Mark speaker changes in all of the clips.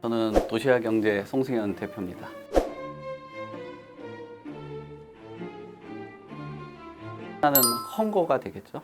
Speaker 1: 저는 도시화경제 송승현 대표입니다. 하나는 헝거가 되겠죠.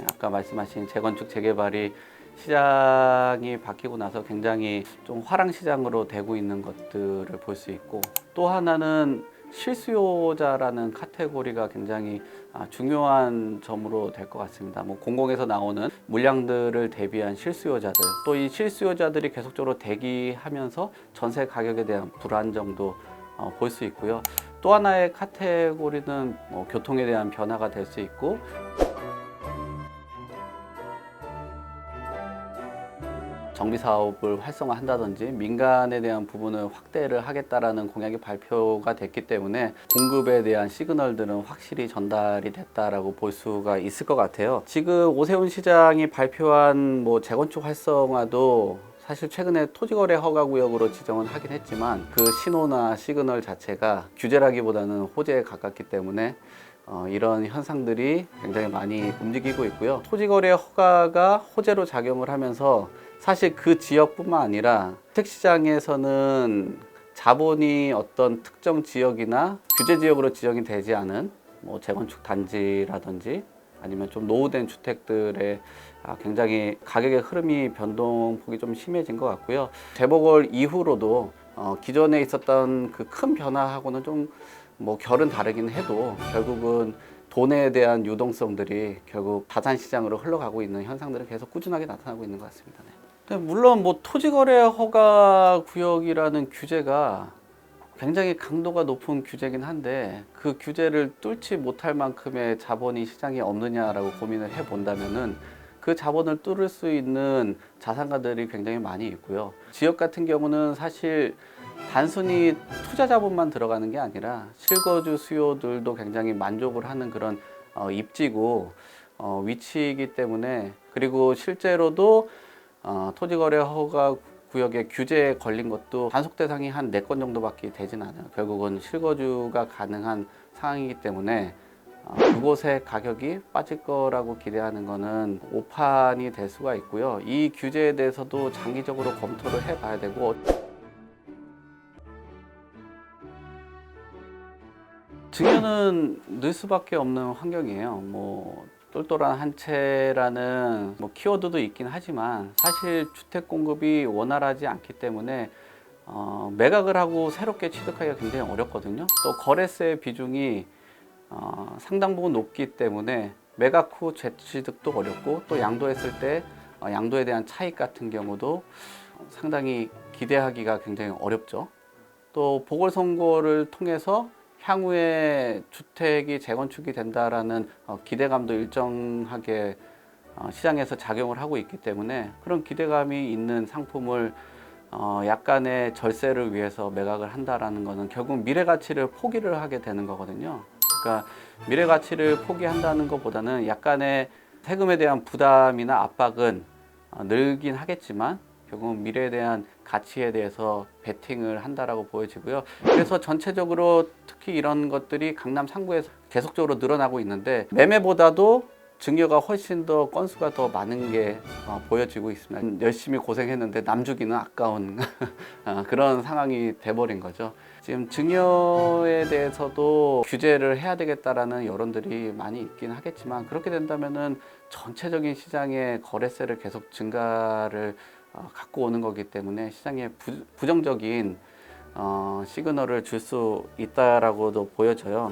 Speaker 1: 아까 말씀하신 재건축 재개발이 시장이 바뀌고 나서 굉장히 좀 화랑 시장으로 되고 있는 것들을 볼 수 있고, 또 하나는 실수요자라는 카테고리가 굉장히 중요한 점으로 될 것 같습니다. 공공에서 나오는 물량들을 대비한 실수요자들, 또 이 실수요자들이 계속적으로 대기하면서 전세 가격에 대한 불안정도 볼 수 있고요. 또 하나의 카테고리는 교통에 대한 변화가 될 수 있고, 정비 사업을 활성화한다든지 민간에 대한 부분을 확대를 하겠다라는 공약이 발표가 됐기 때문에 공급에 대한 시그널들은 확실히 전달이 됐다라고 볼 수가 있을 것 같아요. 지금 오세훈 시장이 발표한 재건축 활성화도 사실 최근에 토지거래 허가구역으로 지정은 하긴 했지만, 그 신호나 시그널 자체가 규제라기보다는 호재에 가깝기 때문에 이런 현상들이 굉장히 많이 움직이고 있고요. 토지거래 허가가 호재로 작용을 하면서 사실 그 지역뿐만 아니라 주택시장에서는 자본이 어떤 특정 지역이나 규제 지역으로 지정이 되지 않은 재건축 단지라든지 아니면 좀 노후된 주택들의 굉장히 가격의 흐름이 변동폭이 좀 심해진 것 같고요. 재보궐 이후로도 기존에 있었던 그 큰 변화하고는 좀 결은 다르긴 해도 결국은 돈에 대한 유동성들이 결국 자산 시장으로 흘러가고 있는 현상들은 계속 꾸준하게 나타나고 있는 것 같습니다. 네. 물론 토지거래 허가 구역이라는 규제가 굉장히 강도가 높은 규제긴 한데, 그 규제를 뚫지 못할 만큼의 자본이 시장에 없느냐라고 고민을 해본다면은 그 자본을 뚫을 수 있는 자산가들이 굉장히 많이 있고요. 지역 같은 경우는 사실 단순히 투자 자본만 들어가는 게 아니라 실거주 수요들도 굉장히 만족을 하는 그런 입지고 위치이기 때문에, 그리고 실제로도 토지거래 허가 구역의 규제에 걸린 것도 단속 대상이 한 4건 정도밖에 되진 않아요. 결국은 실거주가 가능한 상황이기 때문에 그곳의 가격이 빠질 거라고 기대하는 것은 오판이 될 수가 있고요. 이 규제에 대해서도 장기적으로 검토를 해봐야 되고, 증여는 늘 수밖에 없는 환경이에요. 똘똘한 한 채라는 키워드도 있긴 하지만, 사실 주택 공급이 원활하지 않기 때문에 매각을 하고 새롭게 취득하기가 굉장히 어렵거든요. 또 거래세 비중이 상당 부분 높기 때문에 매각 후 재취득도 어렵고, 또 양도했을 때 양도에 대한 차익 같은 경우도 상당히 기대하기가 굉장히 어렵죠. 또 보궐선거를 통해서 향후에 주택이 재건축이 된다라는 기대감도 일정하게 시장에서 작용을 하고 있기 때문에, 그런 기대감이 있는 상품을 약간의 절세를 위해서 매각을 한다라는 것은 결국 미래 가치를 포기를 하게 되는 거거든요. 그러니까 미래 가치를 포기한다는 것보다는 약간의 세금에 대한 부담이나 압박은 늘긴 하겠지만 결국은 미래에 대한 가치에 대해서 베팅을 한다라고 보여지고요. 그래서 전체적으로 특히 이런 것들이 강남 3구에서 계속적으로 늘어나고 있는데, 매매보다도 증여가 훨씬 더 건수가 더 많은 게 보여지고 있습니다. 열심히 고생했는데 남 주기는 아까운 그런 상황이 돼버린 거죠. 지금 증여에 대해서도 규제를 해야 되겠다라는 여론들이 많이 있긴 하겠지만, 그렇게 된다면은 전체적인 시장의 거래세를 계속 증가를 갖고 오는 거기 때문에 시장에 부정적인 시그널을 줄 수 있다라고도 보여져요.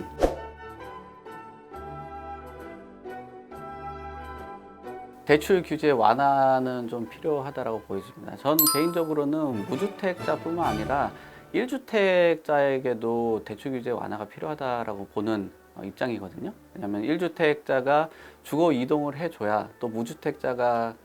Speaker 1: 대출 규제 완화는 좀 필요하다고 보여집니다. 전 개인적으로는 무주택자뿐만 아니라 1주택자에게도 대출 규제 완화가 필요하다고 보는 입장이거든요. 왜냐하면 1주택자가 주거 이동을 해줘야 또 무주택자가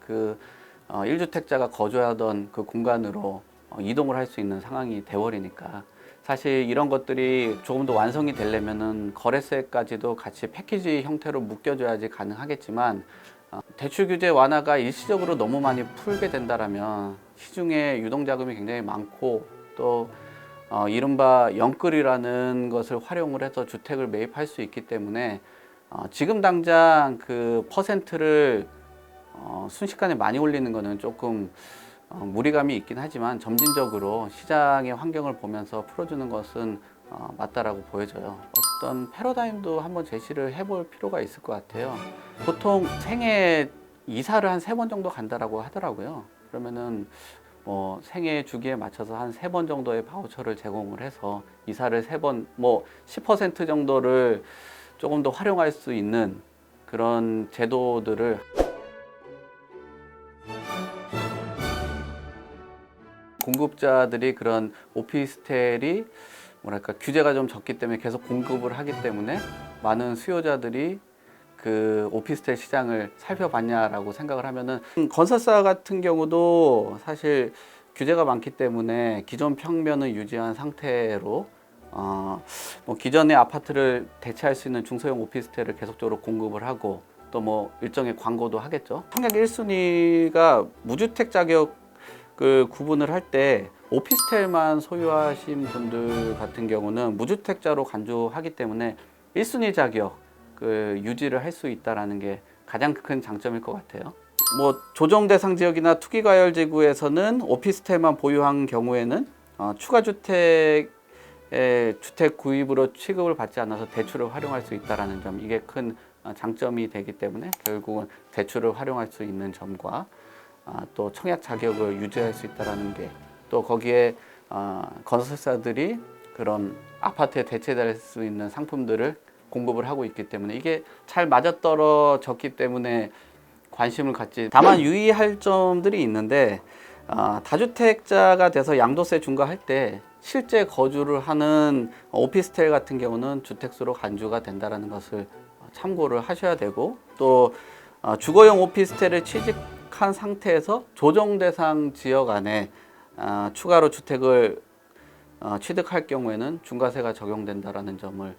Speaker 1: 1주택자가 거주하던 그 공간으로 이동을 할 수 있는 상황이 돼버리니까, 사실 이런 것들이 조금 더 완성이 되려면은 거래세까지도 같이 패키지 형태로 묶여줘야지 가능하겠지만, 대출 규제 완화가 일시적으로 너무 많이 풀게 된다라면 시중에 유동자금이 굉장히 많고, 또 이른바 영끌이라는 것을 활용을 해서 주택을 매입할 수 있기 때문에 지금 당장 그 퍼센트를 순식간에 많이 올리는 거는 조금 무리감이 있긴 하지만 점진적으로 시장의 환경을 보면서 풀어주는 것은 맞다라고 보여져요. 어떤 패러다임도 한번 제시를 해볼 필요가 있을 것 같아요. 보통 생애 이사를 한 3번 정도 간다라고 하더라고요. 그러면은 뭐 생애 주기에 맞춰서 한 3번 정도의 바우처를 제공을 해서 이사를 3번 뭐 10% 정도를 조금 더 활용할 수 있는 그런 제도들을 공급자들이 그런 오피스텔이 뭐랄까 규제가 좀 적기 때문에 계속 공급을 하기 때문에 많은 수요자들이 그 오피스텔 시장을 살펴봤냐라고 생각을 하면은 건설사 같은 경우도 사실 규제가 많기 때문에 기존 평면을 유지한 상태로 뭐 기존의 아파트를 대체할 수 있는 중소형 오피스텔을 계속적으로 공급을 하고 또 뭐 일정의 광고도 하겠죠. 청약 1순위가 무주택 자격을 구분을 할 때 오피스텔만 소유하신 분들 같은 경우는 무주택자로 간주하기 때문에 1순위 자격 그 유지를 할 수 있다라는 게 가장 큰 장점일 것 같아요. 뭐 조정 대상 지역이나 투기 과열 지구에서는 오피스텔만 보유한 경우에는 추가 주택의 주택 구입으로 취급을 받지 않아서 대출을 활용할 수 있다라는 점, 이게 큰 장점이 되기 때문에 결국은 대출을 활용할 수 있는 점과 또 청약 자격을 유지할 수 있다라는 게, 또 거기에 건설사들이 그런 아파트에 대체될 수 있는 상품들을 공급을 하고 있기 때문에 이게 잘 맞아떨어졌기 때문에 관심을 갖지. 다만 유의할 점들이 있는데 다주택자가 돼서 양도세 중과할 때 실제 거주를 하는 오피스텔 같은 경우는 주택수로 간주가 된다는 것을 참고를 하셔야 되고, 또 주거용 오피스텔을 취득한 상태에서 조정 대상 지역 안에 추가로 주택을 취득할 경우에는 중과세가 적용된다라는 점을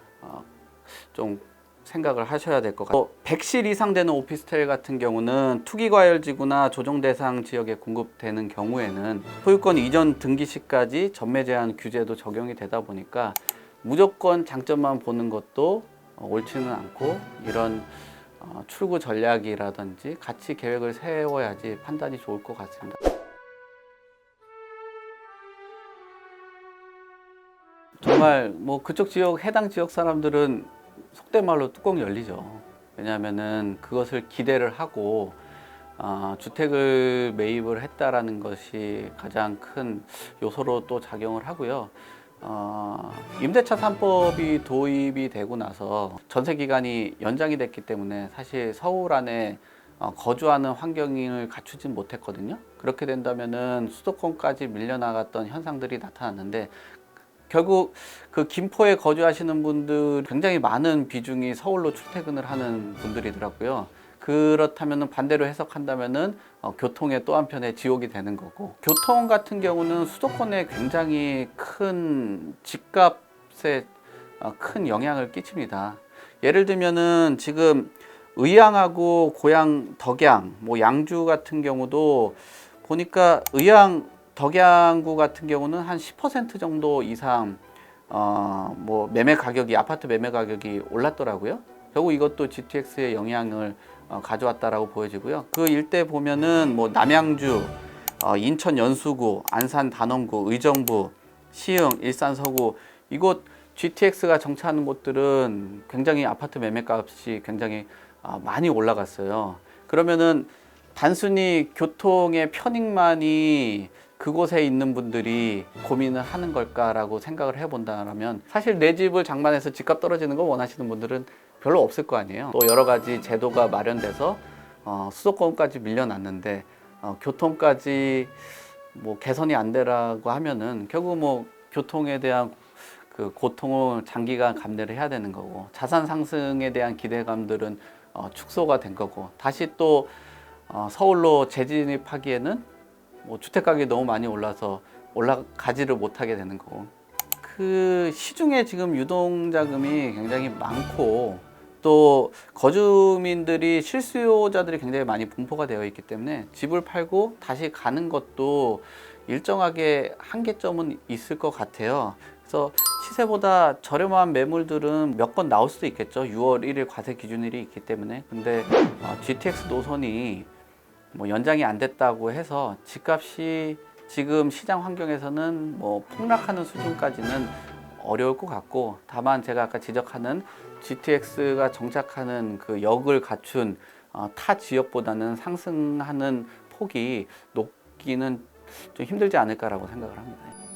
Speaker 1: 좀 생각을 하셔야 될 것 같아요. 100실 이상 되는 오피스텔 같은 경우는 투기과열지구나 조정대상 지역에 공급되는 경우에는 소유권 이전 등기 시까지 전매 제한 규제도 적용이 되다 보니까 무조건 장점만 보는 것도 옳지는 않고, 이런 출구 전략이라든지 같이 계획을 세워야지 판단이 좋을 것 같습니다. 정말 뭐 그쪽 지역, 해당 지역 사람들은 속된 말로 뚜껑 열리죠. 왜냐하면은 그것을 기대를 하고 주택을 매입을 했다라는 것이 가장 큰 요소로 또 작용을 하고요. 임대차 3법이 도입이 되고 나서 전세 기간이 연장이 됐기 때문에 사실 서울 안에 거주하는 환경을 갖추진 못했거든요. 그렇게 된다면은 수도권까지 밀려나갔던 현상들이 나타났는데, 결국 그 김포에 거주하시는 분들 굉장히 많은 비중이 서울로 출퇴근을 하는 분들이더라고요. 그렇다면 반대로 해석한다면은 교통의 또 한편의 지옥이 되는 거고, 교통 같은 경우는 수도권에 굉장히 큰 집값에 큰 영향을 끼칩니다. 예를 들면은 지금 의왕하고 고양, 덕양, 뭐 양주 같은 경우도 보니까 의왕 덕양구 같은 경우는 한 10% 정도 이상 뭐 매매 가격이, 아파트 매매 가격이 올랐더라고요. 결국 이것도 GTX의 영향을 가져왔다라고 보여지고요. 그 일대 보면은 뭐 남양주, 인천 연수구, 안산 단원구, 의정부, 시흥, 일산 서구, 이곳 GTX가 정차하는 곳들은 굉장히 아파트 매매값이 굉장히 많이 올라갔어요. 그러면은 단순히 교통의 편익만이 그곳에 있는 분들이 고민을 하는 걸까라고 생각을 해본다면, 사실 내 집을 장만해서 집값 떨어지는 거 원하시는 분들은 별로 없을 거 아니에요. 또 여러 가지 제도가 마련돼서 수도권까지 밀려났는데 교통까지 뭐 개선이 안 되라고 하면은 결국 뭐 교통에 대한 그 고통을 장기간 감내를 해야 되는 거고, 자산 상승에 대한 기대감들은 축소가 된 거고, 다시 또 서울로 재진입하기에는 뭐 주택 가격이 너무 많이 올라서 올라가지를 못하게 되는 거고, 그 시중에 지금 유동자금이 굉장히 많고, 또 거주민들이 실수요자들이 굉장히 많이 분포가 되어 있기 때문에 집을 팔고 다시 가는 것도 일정하게 한계점은 있을 것 같아요. 그래서 시세보다 저렴한 매물들은 몇 건 나올 수도 있겠죠. 6월 1일 과세 기준일이 있기 때문에. 근데 GTX 노선이 뭐 연장이 안 됐다고 해서 집값이 지금 시장 환경에서는 뭐 폭락하는 수준까지는 어려울 것 같고, 다만 제가 아까 지적하는 GTX가 정착하는 그 역을 갖춘 타 지역보다는 상승하는 폭이 높기는 좀 힘들지 않을까라고 생각을 합니다.